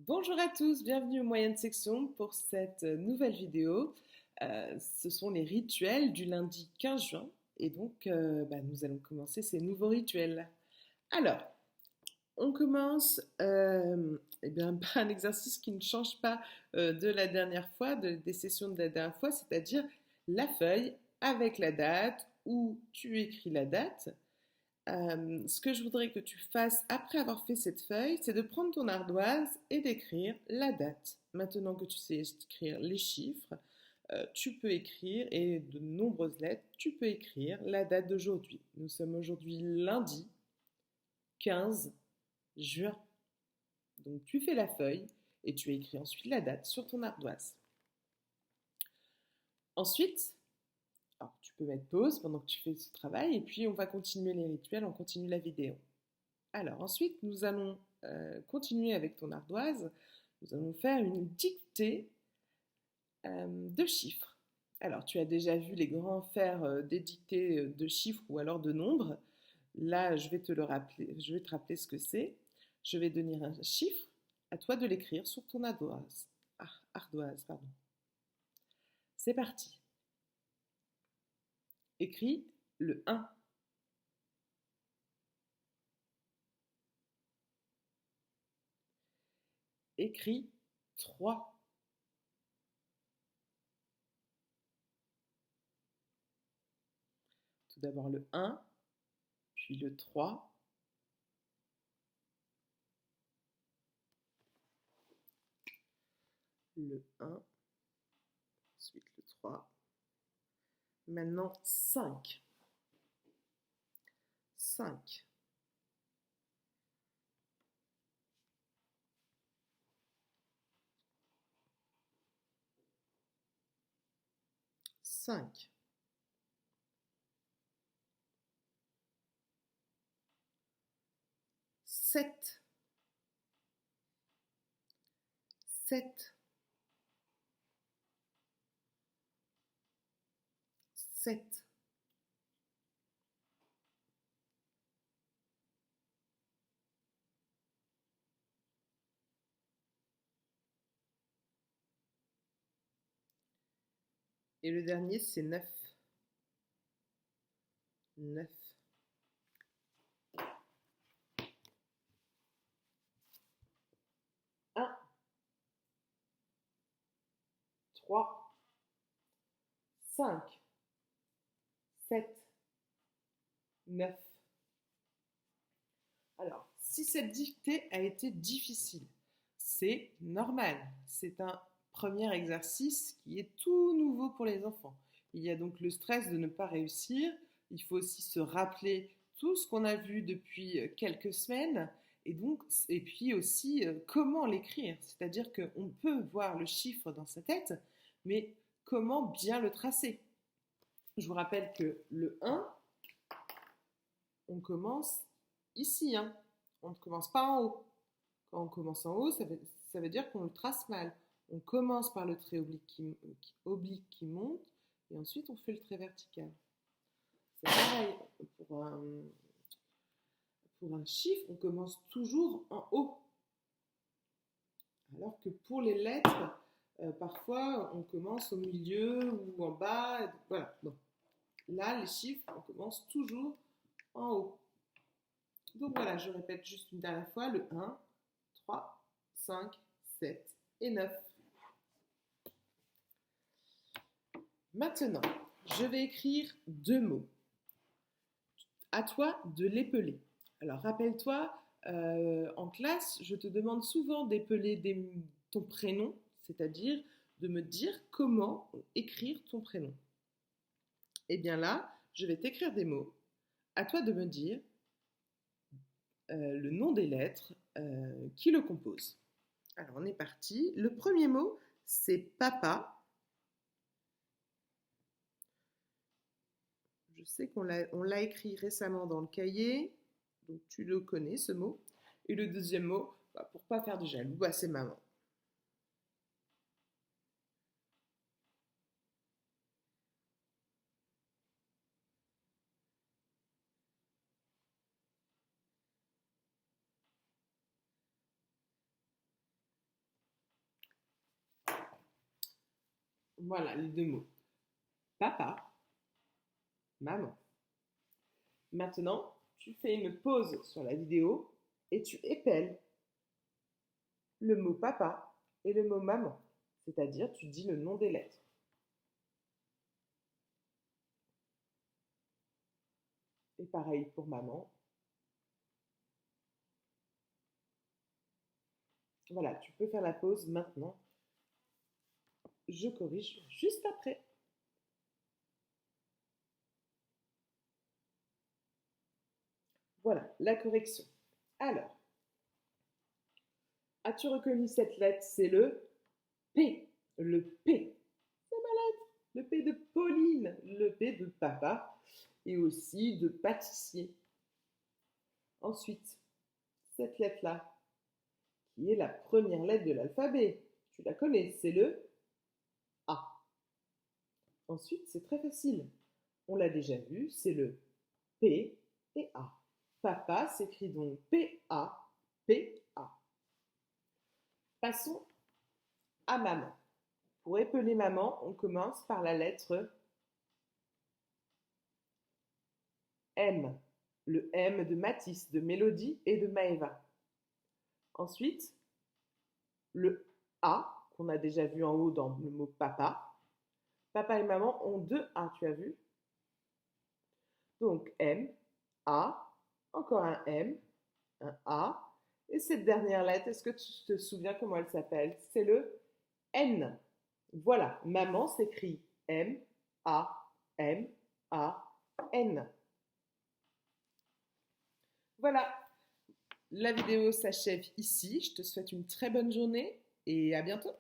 Bonjour à tous, bienvenue au Moyenne Section pour cette nouvelle vidéo. Ce sont les rituels du lundi 15 juin et donc nous allons commencer ces nouveaux rituels. Alors, on commence par un exercice qui ne change pas de la dernière fois, des sessions de la dernière fois, c'est-à-dire la feuille avec la date où tu écris la date. Ce que je voudrais que tu fasses après avoir fait cette feuille, c'est de prendre ton ardoise et d'écrire la date. Maintenant que tu sais écrire les chiffres, tu peux écrire, et de nombreuses lettres, tu peux écrire la date d'aujourd'hui. Nous sommes aujourd'hui lundi 15 juin. Donc tu fais la feuille et tu écris ensuite la date sur ton ardoise. Ensuite, alors, tu peux mettre pause pendant que tu fais ce travail et puis on va continuer les rituels, on continue la vidéo. Alors ensuite, nous allons continuer avec ton ardoise. Nous allons faire une dictée de chiffres. Alors, tu as déjà vu les grands faire des dictées de chiffres ou alors de nombres. Là, je vais te le rappeler, je vais te rappeler ce que c'est. Je vais donner un chiffre, à toi de l'écrire sur ton ardoise. Ardoise, pardon. C'est parti. Écris le 1. Écris 3. Tout d'abord le 1, puis le 3. Le 1, ensuite le 3. Maintenant 5. 5. 5. 7. 7. 7. Et le dernier, c'est 9. 9. 1, 3, 5, 7, 9. Alors, si cette dictée a été difficile, c'est normal. C'est un premier exercice qui est tout nouveau pour les enfants. Il y a donc le stress de ne pas réussir. Il faut aussi se rappeler tout ce qu'on a vu depuis quelques semaines et puis aussi comment l'écrire. C'est-à-dire qu'on peut voir le chiffre dans sa tête, mais comment bien le tracer. Je vous rappelle que le 1, on commence ici, hein. On ne commence pas en haut. Quand on commence en haut, ça veut dire qu'on le trace mal. On commence par le trait oblique qui monte et ensuite on fait le trait vertical. C'est pareil pour un chiffre, on commence toujours en haut. Alors que pour les lettres, parfois on commence au milieu ou en bas. Voilà. Bon. Là, les chiffres, on commence toujours en haut. Donc voilà, je répète juste une dernière fois, le 1, 3, 5, 7 et 9. Maintenant, je vais écrire deux mots. À toi de l'épeler. Alors rappelle-toi, en classe, je te demande souvent d'épeler ton prénom, c'est-à-dire de me dire comment écrire ton prénom. Et bien là, je vais t'écrire des mots. À toi de me dire le nom des lettres qui le composent. Alors on est parti. Le premier mot, c'est papa. Je sais qu'on l'a écrit récemment dans le cahier, donc tu le connais ce mot. Et le deuxième mot, pour pas faire de jaloux, c'est maman. Voilà les deux mots. Papa, maman. Maintenant, tu fais une pause sur la vidéo et tu épelles le mot papa et le mot maman. C'est-à-dire, tu dis le nom des lettres. Et pareil pour maman. Voilà, tu peux faire la pause maintenant. Je corrige juste après. Voilà, la correction. Alors, as-tu reconnu cette lettre? C'est le P. Le P. C'est ma lettre. Le P de Pauline. Le P de papa. Et aussi de pâtissier. Ensuite, cette lettre-là, qui est la première lettre de l'alphabet. Tu la connais, c'est le A. Ensuite, c'est très facile. On l'a déjà vu, c'est le P et A. Papa s'écrit donc P-A, P-A. Passons à maman. Pour épeler maman, on commence par la lettre M. Le M de Mathis, de Mélodie et de Maëva. Ensuite, le A, qu'on a déjà vu en haut dans le mot papa. Papa et maman ont deux A, tu as vu? Donc M, A, encore un M, un A. Et cette dernière lettre, est-ce que tu te souviens comment elle s'appelle? C'est le N. Voilà, maman s'écrit M, A, M, A, N. Voilà, la vidéo s'achève ici. Je te souhaite une très bonne journée et à bientôt.